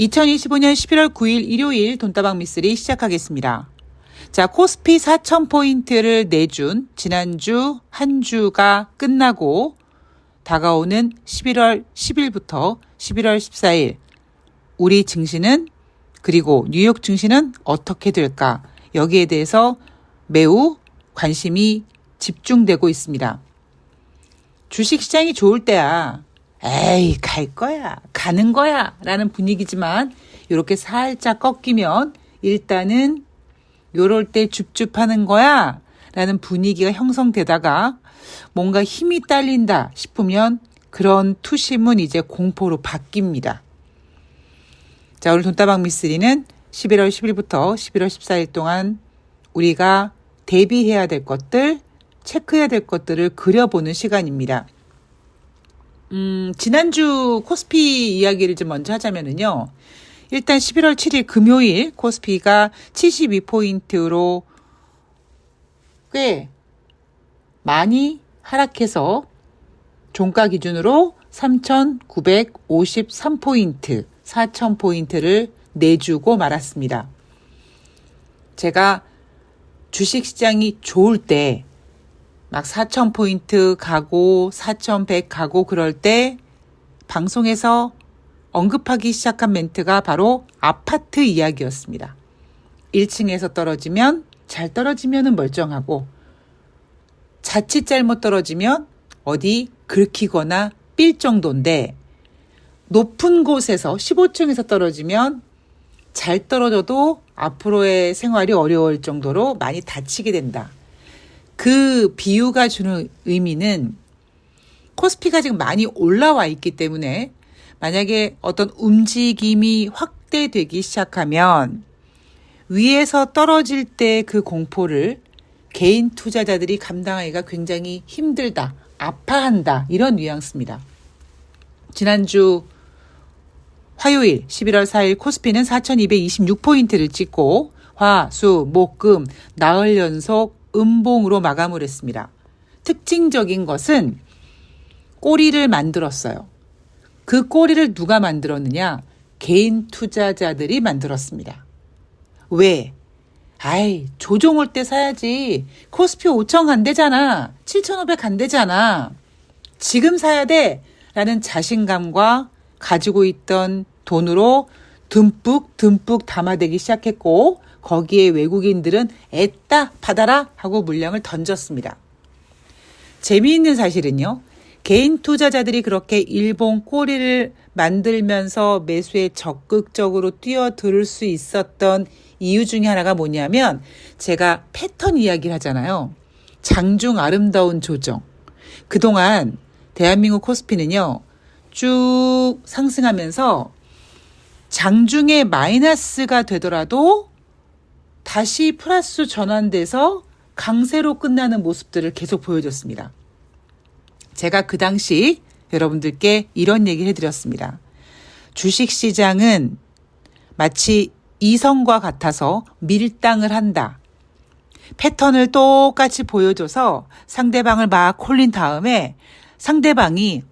2025년 11월 9일 일요일 돈다방 미쓰리 시작하겠습니다. 자, 코스피 4,000포인트를 내준 지난주 한 주가 끝나고 다가오는 11월 10일부터 11월 14일 우리 증시는 그리고 뉴욕 증시는 어떻게 될까? 여기에 대해서 매우 관심이 집중되고 있습니다. 주식시장이 좋을 때야 에이 갈 거야 가는 거야 라는 분위기지만 이렇게 살짝 꺾이면 일단은 요럴 때 줍줍하는 거야 라는 분위기가 형성되다가 뭔가 힘이 딸린다 싶으면 그런 투심은 이제 공포로 바뀝니다. 자, 오늘 돈다방 미쓰리는 11월 10일부터 11월 14일 동안 우리가 대비해야 될 것들, 체크해야 될 것들을 그려보는 시간입니다. 지난주 코스피 이야기를 좀 먼저 하자면은요. 일단 11월 7일 금요일 코스피가 72포인트로 꽤 많이 하락해서 종가 기준으로 3,953포인트, 4,000포인트를 내주고 말았습니다. 제가 주식시장이 좋을 때 막 4,000포인트 가고 4,100 가고 그럴 때 방송에서 언급하기 시작한 멘트가 바로 아파트 이야기였습니다. 1층에서 떨어지면 잘 떨어지면 멀쩡하고 자칫 잘못 떨어지면 어디 긁히거나 삘 정도인데 높은 곳에서 15층에서 떨어지면 잘 떨어져도 앞으로의 생활이 어려울 정도로 많이 다치게 된다. 그 비유가 주는 의미는 코스피가 지금 많이 올라와 있기 때문에 만약에 어떤 움직임이 확대되기 시작하면 위에서 떨어질 때 그 공포를 개인 투자자들이 감당하기가 굉장히 힘들다, 아파한다 이런 뉘앙스입니다. 지난주 화요일 11월 4일 코스피는 4,226포인트를 찍고 화, 수, 목, 금 나흘 연속 음봉으로 마감을 했습니다. 특징적인 것은 꼬리를 만들었어요. 그 꼬리를 누가 만들었느냐? 개인 투자자들이 만들었습니다. 왜? 아이, 조정 올 때 사야지. 코스피 5,000 간대잖아. 7,500 간대잖아. 지금 사야 돼. 라는 자신감과 가지고 있던 돈으로 듬뿍 담아대기 시작했고 거기에 외국인들은 애따 받아라 하고 물량을 던졌습니다. 재미있는 사실은요. 개인 투자자들이 그렇게 일본 꼬리를 만들면서 매수에 적극적으로 뛰어들 수 있었던 이유 중에 하나가 뭐냐면 제가 패턴 이야기를 하잖아요. 장중 아름다운 조정. 그동안 대한민국 코스피는요. 쭉 상승하면서 장중에 마이너스가 되더라도 다시 플러스 전환돼서 강세로 끝나는 모습들을 계속 보여줬습니다. 제가 그 당시 여러분들께 이런 얘기를 해드렸습니다. 주식시장은 마치 이성과 같아서 밀당을 한다. 패턴을 똑같이 보여줘서 상대방을 막 홀린 다음에 상대방이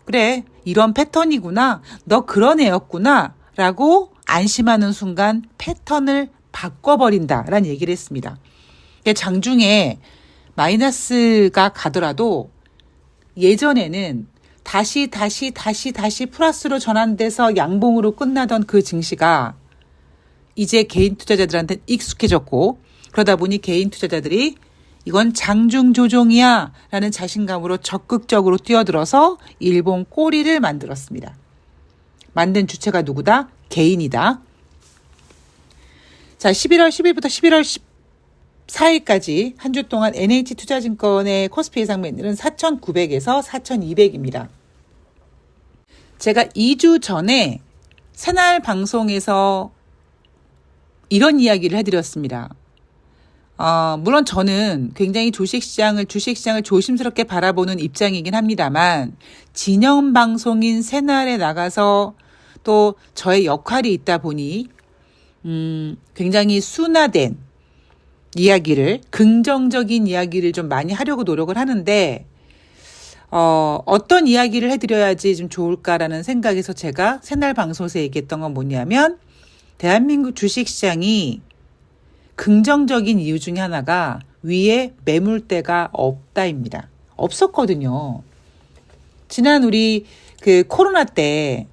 그래 이런 패턴이구나 너 그런 애였구나 라고 안심하는 순간 패턴을 바꿔버린다라는 얘기를 했습니다. 장중에 마이너스가 가더라도 예전에는 다시 플러스로 전환돼서 양봉으로 끝나던 그 증시가 이제 개인 투자자들한테 익숙해졌고 그러다 보니 개인 투자자들이 이건 장중 조정이야 라는 자신감으로 적극적으로 뛰어들어서 일본 꼬리를 만들었습니다. 만든 주체가 누구다? 개인이다. 자, 11월 10일부터 11월 14일까지 한 주 동안 NH투자증권의 코스피 예상 매물은 4,900에서 4,200입니다. 제가 2주 전에 새날 방송에서 이런 이야기를 해드렸습니다. 물론 저는 굉장히 주식시장을 조심스럽게 바라보는 입장이긴 합니다만 진영 방송인 새날에 나가서 또 저의 역할이 있다 보니 굉장히 순화된 이야기를 긍정적인 이야기를 좀 많이 하려고 노력을 하는데 어떤 이야기를 해드려야지 좀 좋을까라는 생각에서 제가 새날 방송에서 얘기했던 건 뭐냐면 대한민국 주식시장이 긍정적인 이유 중에 하나가 위에 매물대가 없다입니다. 없었거든요. 지난 우리 코로나 때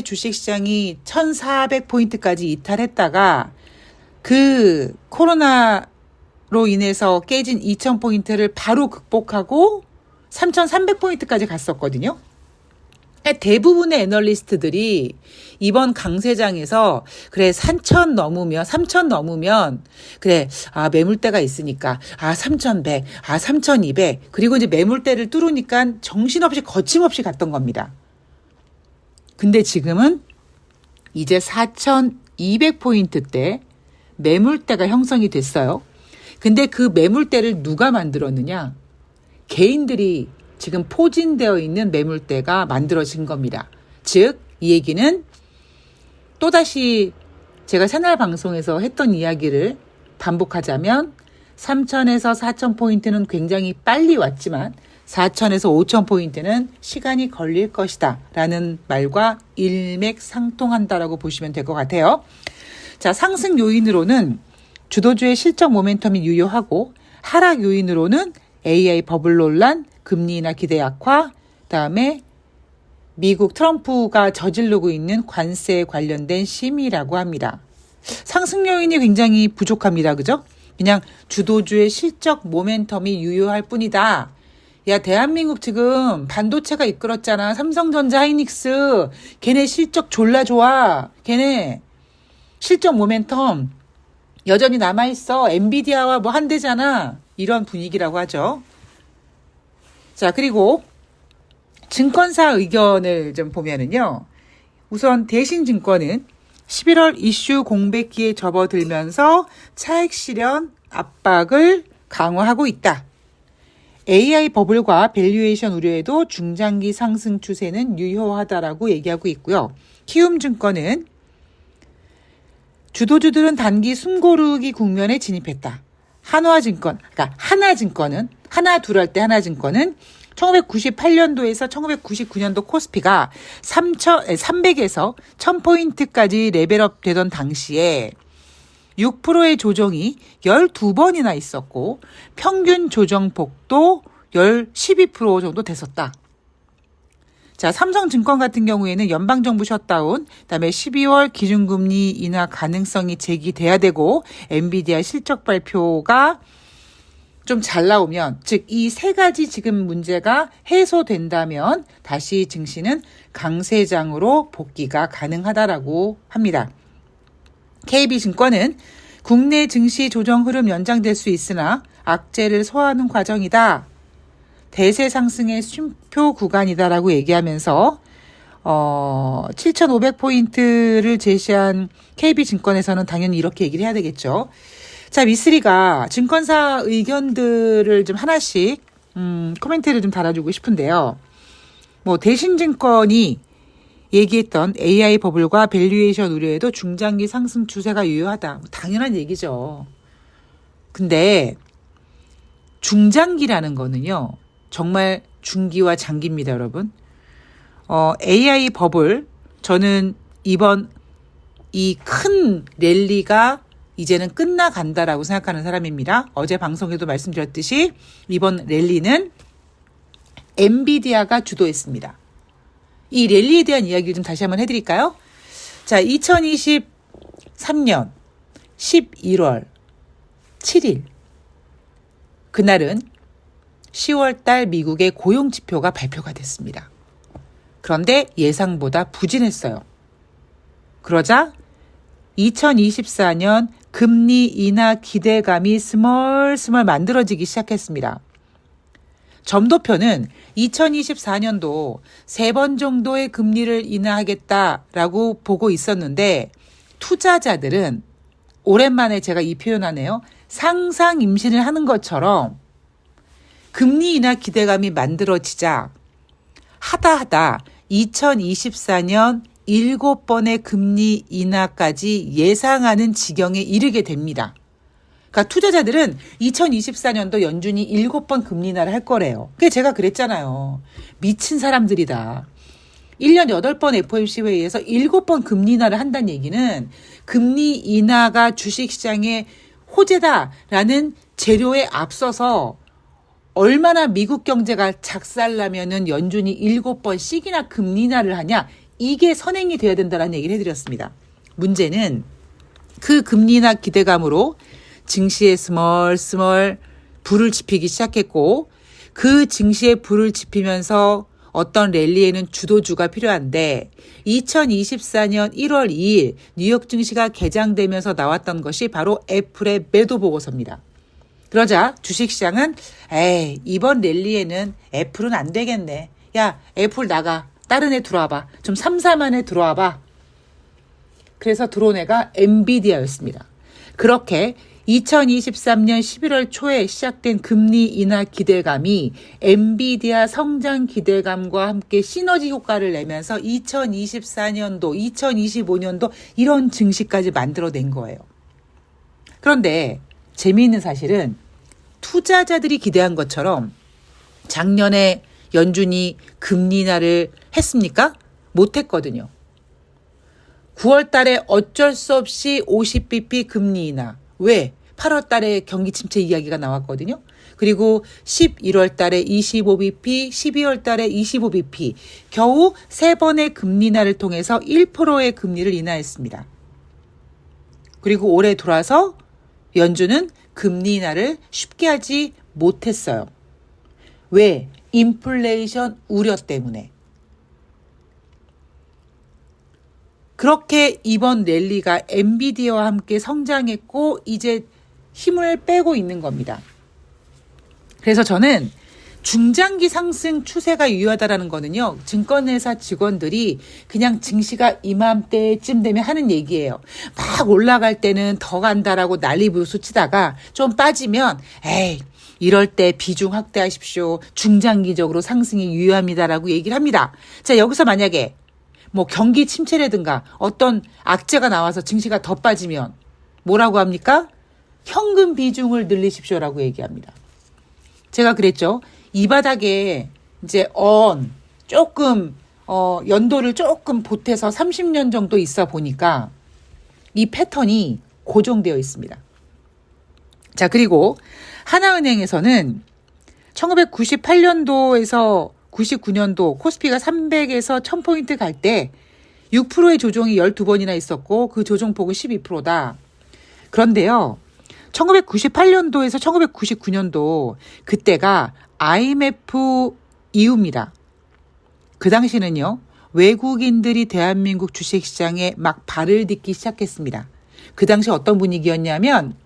주식시장이 1,400포인트까지 이탈했다가 그 코로나로 인해서 깨진 2,000포인트를 바로 극복하고 3,300포인트까지 갔었거든요. 대부분의 애널리스트들이 이번 강세장에서 그래 3,000 넘으면 그래 매물대가 있으니까 3,100, 3,200 그리고 이제 매물대를 뚫으니까 정신없이 거침없이 갔던 겁니다. 근데 지금은 이제 4,200포인트대 매물대가 형성이 됐어요. 근데 그 매물대를 누가 만들었느냐? 개인들이 지금 포진되어 있는 매물대가 만들어진 겁니다. 즉, 이 얘기는 또다시 제가 새날 방송에서 했던 이야기를 반복하자면 3,000에서 4,000포인트는 굉장히 빨리 왔지만 4,000에서 5,000포인트는 시간이 걸릴 것이다 라는 말과 일맥상통한다라고 보시면 될 것 같아요. 자, 상승 요인으로는 주도주의 실적 모멘텀이 유효하고 하락 요인으로는 AI 버블 논란, 금리 인하 기대 약화, 그다음에 미국 트럼프가 저지르고 있는 관세에 관련된 심의라고 합니다. 상승 요인이 굉장히 부족합니다. 그죠? 그냥 주도주의 실적 모멘텀이 유효할 뿐이다. 야, 대한민국 지금 반도체가 이끌었잖아. 삼성전자, 하이닉스. 걔네 실적 졸라 좋아. 걔네 실적 모멘텀 여전히 남아있어. 엔비디아와 뭐 한대잖아. 이런 분위기라고 하죠. 자, 그리고 증권사 의견을 좀 보면은요. 우선 대신증권은 11월 이슈 공백기에 접어들면서 차익 실현 압박을 강화하고 있다. AI 버블과 밸류에이션 우려에도 중장기 상승 추세는 유효하다라고 얘기하고 있고요. 키움증권은 주도주들은 단기 숨고르기 국면에 진입했다. 하나증권은 하나 둘 할 때 하나증권은 1998년도에서 1999년도 코스피가 300에서 1000포인트까지 레벨업 되던 당시에 6%의 조정이 12번이나 있었고 평균 조정폭도 12% 정도 됐었다. 자, 삼성증권 같은 경우에는 연방정부 셧다운, 그다음에 12월 기준금리 인하 가능성이 제기돼야 되고 엔비디아 실적 발표가 좀 잘 나오면, 즉 이 세 가지 지금 문제가 해소된다면 다시 증시는 강세장으로 복귀가 가능하다라고 합니다. KB증권은 국내 증시 조정 흐름 연장될 수 있으나 악재를 소화하는 과정이다. 대세 상승의 쉼표 구간이다라고 얘기하면서 7,500포인트를 제시한 KB증권에서는 당연히 이렇게 얘기를 해야 되겠죠. 자, 미쓰리가 증권사 의견들을 좀 하나씩 코멘트를 좀 달아주고 싶은데요. 뭐 대신증권이 얘기했던 AI 버블과 밸류에이션 우려에도 중장기 상승 추세가 유효하다. 당연한 얘기죠. 근데 중장기라는 거는요. 정말 중기와 장기입니다, 여러분. AI 버블, 저는 이번 이 큰 랠리가 이제는 끝나간다라고 생각하는 사람입니다. 어제 방송에도 말씀드렸듯이 이번 랠리는 엔비디아가 주도했습니다. 이 랠리에 대한 이야기를 좀 다시 한번 해드릴까요? 자, 2023년 11월 7일 그날은 10월 달 미국의 고용지표가 발표가 됐습니다. 그런데 예상보다 부진했어요. 그러자 2024년 금리 인하 기대감이 스멀스멀 만들어지기 시작했습니다. 점도표는 2024년도 3번 정도의 금리를 인하하겠다라고 보고 있었는데 투자자들은 오랜만에 제가 이 표현하네요. 상상 임신을 하는 것처럼 금리 인하 기대감이 만들어지자 하다 2024년 7번의 금리 인하까지 예상하는 지경에 이르게 됩니다. 그러니까 투자자들은 2024년도 연준이 7번 금리 인하를 할 거래요. 그게 제가 그랬잖아요. 미친 사람들이다. 1년 8번 FOMC 회의에서 7번 금리 인하를 한다는 얘기는 금리 인하가 주식시장의 호재다라는 재료에 앞서서 얼마나 미국 경제가 작살나면은 연준이 7번씩이나 금리 인하를 하냐, 이게 선행이 돼야 된다는 얘기를 해드렸습니다. 문제는 그 금리 인하 기대감으로 증시에 스멀스멀 불을 지피기 시작했고, 그 증시에 불을 지피면서 어떤 랠리에는 주도주가 필요한데 2024년 1월 2일 뉴욕 증시가 개장되면서 나왔던 것이 바로 애플의 매도 보고서입니다. 그러자 주식시장은 이번 랠리에는 애플은 안 되겠네. 야, 애플 나가. 다른 애 들어와봐. 좀 3, 4만에 들어와봐. 그래서 들어온 애가 엔비디아였습니다. 그렇게 2023년 11월 초에 시작된 금리 인하 기대감이 엔비디아 성장 기대감과 함께 시너지 효과를 내면서 2024년도, 2025년도 이런 증시까지 만들어낸 거예요. 그런데 재미있는 사실은 투자자들이 기대한 것처럼 작년에 연준이 금리 인하를 했습니까? 못했거든요. 9월 달에 어쩔 수 없이 50bp 금리 인하. 왜? 8월 달에 경기 침체 이야기가 나왔거든요. 그리고 11월 달에 25bp, 12월 달에 25bp. 겨우 3번의 금리 인하를 통해서 1%의 금리를 인하했습니다. 그리고 올해 돌아서 연준은 금리 인하를 쉽게 하지 못했어요. 왜? 인플레이션 우려 때문에. 그렇게 이번 랠리가 엔비디아와 함께 성장했고 이제 힘을 빼고 있는 겁니다. 그래서 저는 중장기 상승 추세가 유효하다라는 거는요, 증권회사 직원들이 그냥 증시가 이맘때쯤 되면 하는 얘기예요. 막 올라갈 때는 더 간다라고 난리 부르스 치다가 좀 빠지면 이럴 때 비중 확대하십시오. 중장기적으로 상승이 유효합니다라고 얘기를 합니다. 자, 여기서 만약에 뭐 경기 침체라든가 어떤 악재가 나와서 증시가 더 빠지면 뭐라고 합니까? 현금 비중을 늘리십시오라고 얘기합니다. 제가 그랬죠. 이 바닥에 이제 조금 연도를 조금 보태서 30년 정도 있어 보니까 이 패턴이 고정되어 있습니다. 자, 그리고 하나은행에서는 1998년도에서 99년도 코스피가 300에서 1000포인트 갈 때 6%의 조정이 12번이나 있었고 그 조정폭은 12%다. 그런데요, 1998년도에서 1999년도 그때가 IMF 이후입니다. 그 당시는요, 외국인들이 대한민국 주식시장에 막 발을 딛기 시작했습니다. 그 당시 어떤 분위기였냐면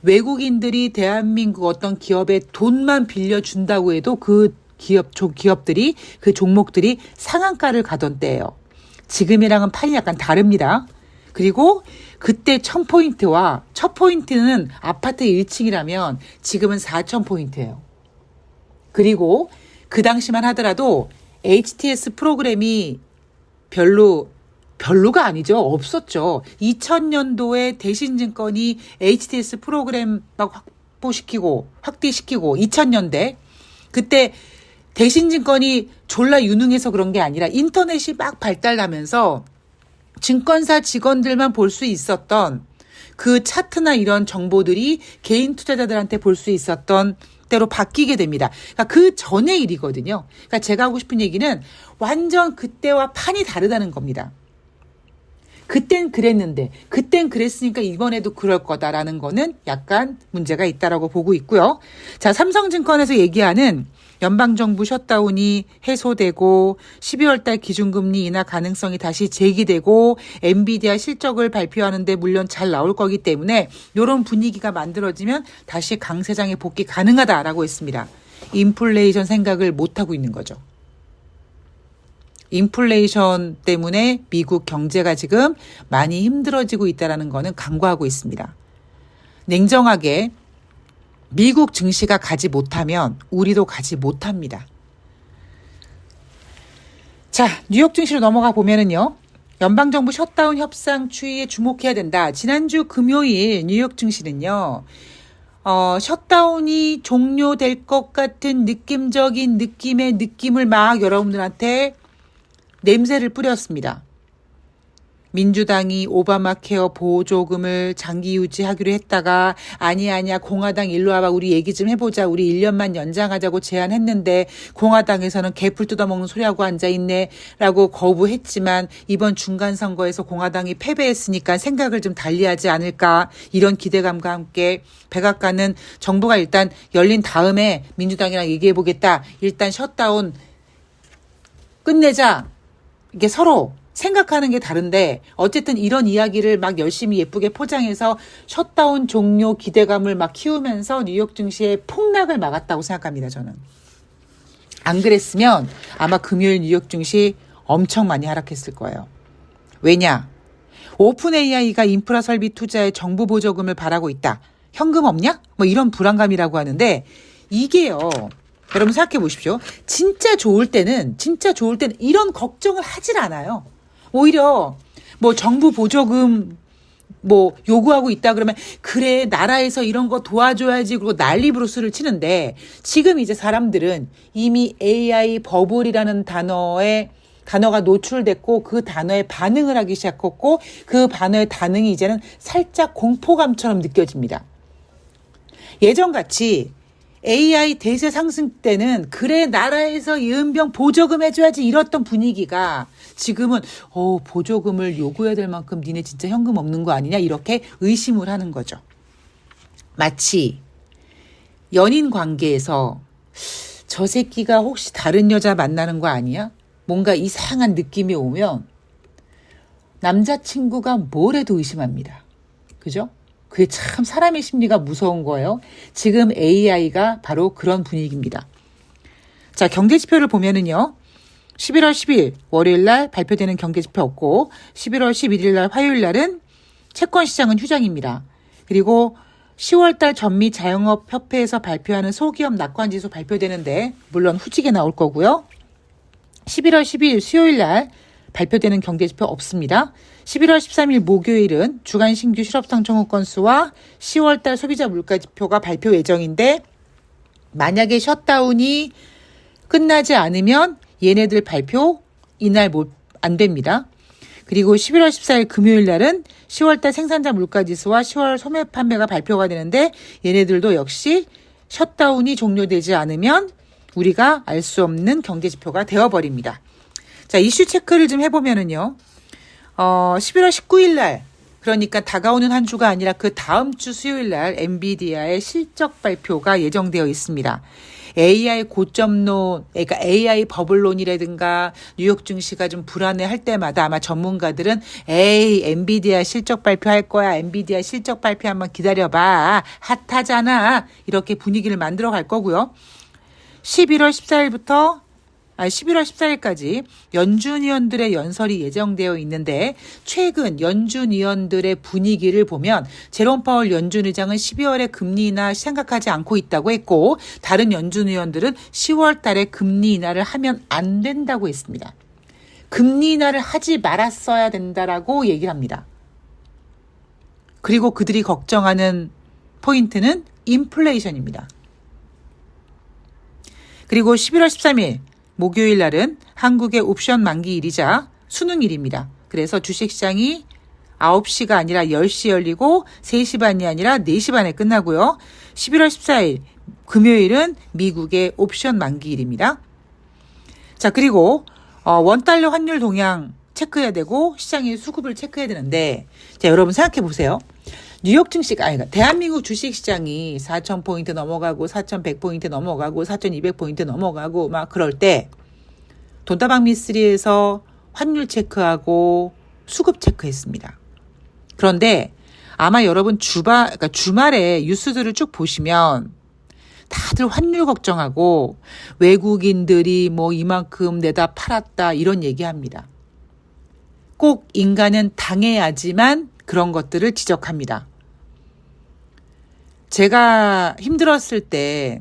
외국인들이 대한민국 어떤 기업에 돈만 빌려준다고 해도 그 기업들이, 그 종목들이 상한가를 가던 때예요. 지금이랑은 판이 약간 다릅니다. 그리고 그때 1000포인트와 첫 포인트는 아파트 1층이라면 지금은 4000포인트예요. 그리고 그 당시만 하더라도 HTS 프로그램이 별로가 아니죠. 없었죠. 2000년도에 대신증권이 HTS 프로그램 막 확대시키고 2000년대 그때 대신증권이 졸라 유능해서 그런 게 아니라 인터넷이 막 발달하면서 증권사 직원들만 볼 수 있었던 그 차트나 이런 정보들이 개인 투자자들한테 볼 수 있었던 때로 바뀌게 됩니다. 그러니까 그 전의 일이거든요. 그러니까 제가 하고 싶은 얘기는 완전 그때와 판이 다르다는 겁니다. 그땐 그랬는데, 그땐 그랬으니까 이번에도 그럴 거다라는 거는 약간 문제가 있다라고 보고 있고요. 자, 삼성증권에서 얘기하는 연방정부 셧다운이 해소되고 12월 달 기준금리 인하 가능성이 다시 제기되고 엔비디아 실적을 발표하는데 물론 잘 나올 거기 때문에 이런 분위기가 만들어지면 다시 강세장에 복귀 가능하다라고 했습니다. 인플레이션 생각을 못하고 있는 거죠. 인플레이션 때문에 미국 경제가 지금 많이 힘들어지고 있다는 거는 간과하고 있습니다. 냉정하게 미국 증시가 가지 못하면 우리도 가지 못합니다. 자, 뉴욕 증시로 넘어가 보면은요. 연방정부 셧다운 협상 추이에 주목해야 된다. 지난주 금요일 뉴욕 증시는요. 셧다운이 종료될 것 같은 느낌적인 느낌을 막 여러분들한테 냄새를 뿌렸습니다. 민주당이 오바마 케어 보조금을 장기 유지하기로 했다가 아니야 공화당 일로 와봐 우리 얘기 좀 해보자 우리 1년만 연장하자고 제안했는데 공화당에서는 개풀 뜯어먹는 소리하고 앉아있네 라고 거부했지만 이번 중간선거에서 공화당이 패배했으니까 생각을 좀 달리하지 않을까 이런 기대감과 함께 백악관은 정부가 일단 열린 다음에 민주당이랑 얘기해보겠다 일단 셧다운 끝내자 이게 서로 생각하는 게 다른데 어쨌든 이런 이야기를 막 열심히 예쁘게 포장해서 셧다운 종료 기대감을 막 키우면서 뉴욕 증시의 폭락을 막았다고 생각합니다. 저는. 안 그랬으면 아마 금요일 뉴욕 증시 엄청 많이 하락했을 거예요. 왜냐? 오픈 AI가 인프라 설비 투자에 정부 보조금을 바라고 있다. 현금 없냐? 뭐 이런 불안감이라고 하는데 이게요. 여러분 생각해 보십시오. 진짜 좋을 때는 이런 걱정을 하질 않아요. 오히려 뭐 정부 보조금 뭐 요구하고 있다 그러면 그래 나라에서 이런 거 도와줘야지 그리고 난리부르스를 치는데 지금 이제 사람들은 이미 AI 버블이라는 단어가 노출됐고 그 단어에 반응을 하기 시작했고 그 단어의 반응이 이제는 살짝 공포감처럼 느껴집니다. 예전같이 AI 대세 상승 때는 그래 나라에서 연병 보조금 해줘야지 이랬던 분위기가 지금은 보조금을 요구해야 될 만큼 니네 진짜 현금 없는 거 아니냐 이렇게 의심을 하는 거죠. 마치 연인 관계에서 저 새끼가 혹시 다른 여자 만나는 거 아니야? 뭔가 이상한 느낌이 오면 남자친구가 뭘 해도 의심합니다. 그죠? 그게 참 사람의 심리가 무서운 거예요. 지금 AI가 바로 그런 분위기입니다. 자, 경제지표를 보면은요. 11월 10일 월요일 날 발표되는 경제지표 없고 11월 11일 날 화요일 날은 채권시장은 휴장입니다. 그리고 10월 달 전미 자영업협회에서 발표하는 소기업 낙관지수 발표되는데 물론 후지게 나올 거고요. 11월 12일 수요일 날 발표되는 경제지표 없습니다. 11월 13일 목요일은 주간 신규 실업상 청구 건수와 10월달 소비자 물가지표가 발표 예정인데 만약에 셧다운이 끝나지 않으면 얘네들 발표 이날 안 됩니다. 그리고 11월 14일 금요일 날은 10월달 생산자 물가지수와 10월 소매 판매가 발표가 되는데 얘네들도 역시 셧다운이 종료되지 않으면 우리가 알 수 없는 경제지표가 되어버립니다. 자, 이슈 체크를 좀 해보면은요. 11월 19일 날, 그러니까 다가오는 한 주가 아니라 그 다음 주 수요일 날 엔비디아의 실적 발표가 예정되어 있습니다. AI 고점론, 그러니까 AI 버블론이라든가 뉴욕 증시가 좀 불안해할 때마다 아마 전문가들은 엔비디아 실적 발표할 거야. 엔비디아 실적 발표 한번 기다려봐. 핫하잖아. 이렇게 분위기를 만들어 갈 거고요. 11월 14일까지 연준 의원들의 연설이 예정되어 있는데 최근 연준 의원들의 분위기를 보면 제롬 파월 연준 의장은 12월에 금리 인하 생각하지 않고 있다고 했고 다른 연준 의원들은 10월 달에 금리 인하를 하면 안 된다고 했습니다. 금리 인하를 하지 말았어야 된다라고 얘기를 합니다. 그리고 그들이 걱정하는 포인트는 인플레이션입니다. 그리고 11월 13일 목요일 날은 한국의 옵션 만기일이자 수능일입니다. 그래서 주식시장이 9시가 아니라 10시 열리고 3시 반이 아니라 4시 반에 끝나고요. 11월 14일 금요일은 미국의 옵션 만기일입니다. 자, 그리고 원달러 환율 동향 체크해야 되고 시장의 수급을 체크해야 되는데 자, 여러분 생각해 보세요. 뉴욕 증시가 아니라 대한민국 주식시장이 4,000포인트 넘어가고 4,100포인트 넘어가고 4,200포인트 넘어가고 막 그럴 때 돈다방 미쓰리에서 환율 체크하고 수급 체크했습니다. 그런데 아마 여러분 그러니까 주말에 뉴스들을 쭉 보시면 다들 환율 걱정하고 외국인들이 뭐 이만큼 내다 팔았다 이런 얘기합니다. 꼭 인간은 당해야지만 그런 것들을 지적합니다. 제가 힘들었을 때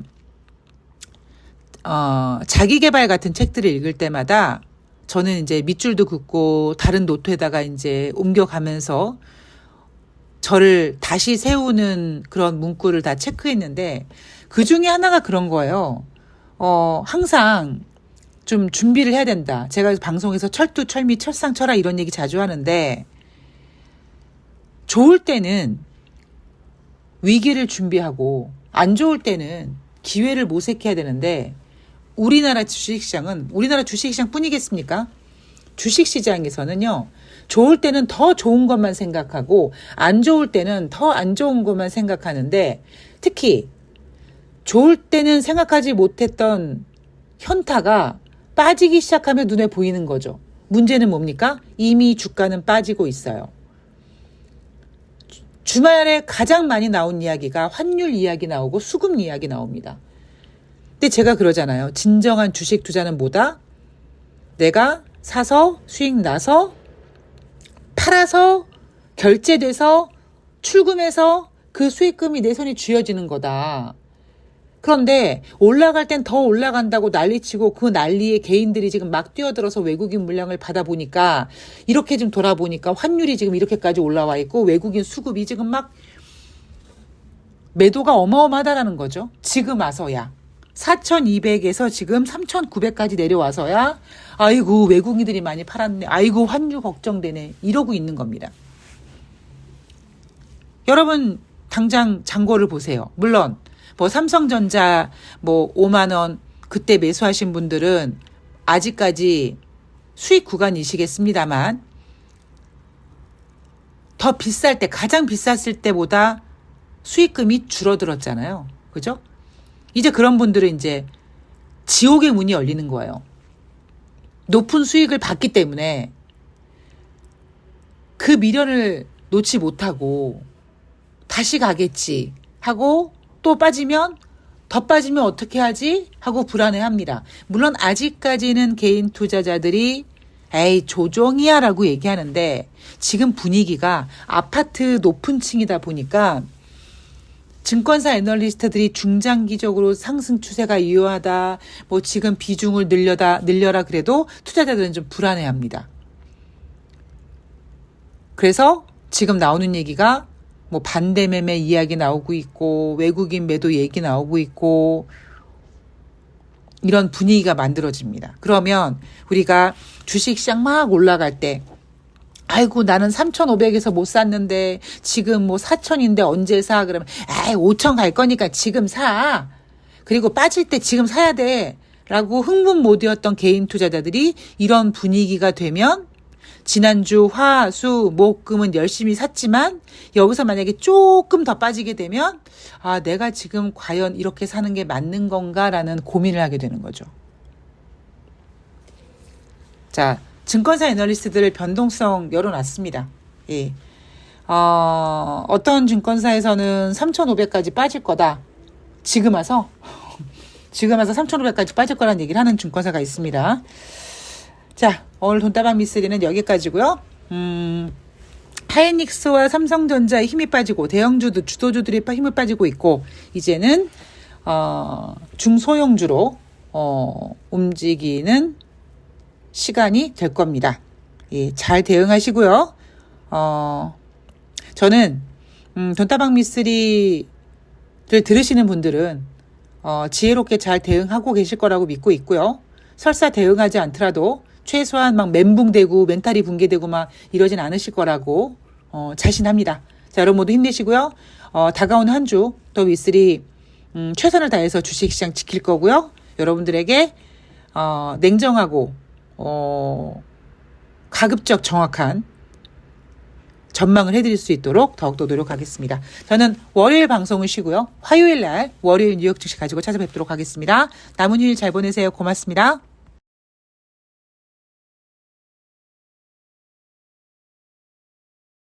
자기계발 같은 책들을 읽을 때마다 저는 이제 밑줄도 긋고 다른 노트에다가 이제 옮겨가면서 저를 다시 세우는 그런 문구를 다 체크했는데 그 중에 하나가 그런 거예요. 항상 좀 준비를 해야 된다. 제가 방송에서 철두철미 철상철하 이런 얘기 자주 하는데 좋을 때는 위기를 준비하고 안 좋을 때는 기회를 모색해야 되는데 우리나라 주식시장은 우리나라 주식시장 뿐이겠습니까? 주식시장에서는요. 좋을 때는 더 좋은 것만 생각하고 안 좋을 때는 더 안 좋은 것만 생각하는데 특히 좋을 때는 생각하지 못했던 현타가 빠지기 시작하면 눈에 보이는 거죠. 문제는 뭡니까? 이미 주가는 빠지고 있어요. 주말에 가장 많이 나온 이야기가 환율 이야기 나오고 수급 이야기 나옵니다. 근데 제가 그러잖아요. 진정한 주식 투자는 뭐다? 내가 사서 수익 나서 팔아서 결제돼서 출금해서 그 수익금이 내 손에 쥐어지는 거다. 그런데 올라갈 땐 더 올라간다고 난리치고 그 난리에 개인들이 지금 막 뛰어들어서 외국인 물량을 받아보니까 이렇게 좀 돌아보니까 환율이 지금 이렇게까지 올라와 있고 외국인 수급이 지금 막 매도가 어마어마하다라는 거죠. 지금 와서야. 4,200에서 지금 3,900까지 내려와서야 아이고 외국인들이 많이 팔았네. 아이고 환율 걱정되네. 이러고 있는 겁니다. 여러분 당장 잔고를 보세요. 물론 뭐 삼성전자 뭐 5만 원 그때 매수하신 분들은 아직까지 수익 구간이시겠습니다만 더 비쌀 때 가장 비쌌을 때보다 수익금이 줄어들었잖아요. 그죠? 이제 그런 분들은 이제 지옥의 문이 열리는 거예요. 높은 수익을 받기 때문에 그 미련을 놓지 못하고 다시 가겠지 하고 또 빠지면 더 빠지면 어떻게 하지 하고 불안해합니다. 물론 아직까지는 개인 투자자들이 에이 조정이야 라고 얘기하는데 지금 분위기가 아파트 높은 층이다 보니까 증권사 애널리스트들이 중장기적으로 상승 추세가 유효하다. 뭐 지금 비중을 늘려라 그래도 투자자들은 좀 불안해합니다. 그래서 지금 나오는 얘기가 뭐 반대 매매 이야기 나오고 있고 외국인 매도 얘기 나오고 있고 이런 분위기가 만들어집니다. 그러면 우리가 주식시장 막 올라갈 때 아이고 나는 3,500에서 못 샀는데 지금 뭐 4,000인데 언제 사? 그러면 5,000 갈 거니까 지금 사. 그리고 빠질 때 지금 사야 돼. 라고 흥분 모드였던 개인 투자자들이 이런 분위기가 되면 지난주 화, 수, 목, 금은 열심히 샀지만 여기서 만약에 조금 더 빠지게 되면 내가 지금 과연 이렇게 사는 게 맞는 건가라는 고민을 하게 되는 거죠. 자, 증권사 애널리스트들 변동성 열어놨습니다. 예. 어떤 증권사에서는 3,500까지 빠질 거다. 지금 와서 3,500까지 빠질 거라는 얘기를 하는 증권사가 있습니다. 자, 오늘 돈다방 미스리는 여기까지고요. 하이닉스와 삼성전자의 힘이 빠지고 주도주들이 힘을 빠지고 있고 이제는 중소형주로 움직이는 시간이 될 겁니다. 예, 잘 대응하시고요. 저는 돈다방 미스리를 들으시는 분들은 지혜롭게 잘 대응하고 계실 거라고 믿고 있고요. 설사 대응하지 않더라도 최소한 막 멘붕되고 멘탈이 붕괴되고 막 이러진 않으실 거라고 자신합니다. 자, 여러분 모두 힘내시고요. 다가오는 한 주 또 위스리 최선을 다해서 주식시장 지킬 거고요. 여러분들에게 냉정하고 가급적 정확한 전망을 해드릴 수 있도록 더욱더 노력하겠습니다. 저는 월요일 방송을 쉬고요. 화요일 날 월요일 뉴욕 증시 가지고 찾아뵙도록 하겠습니다. 남은 휴일 잘 보내세요. 고맙습니다.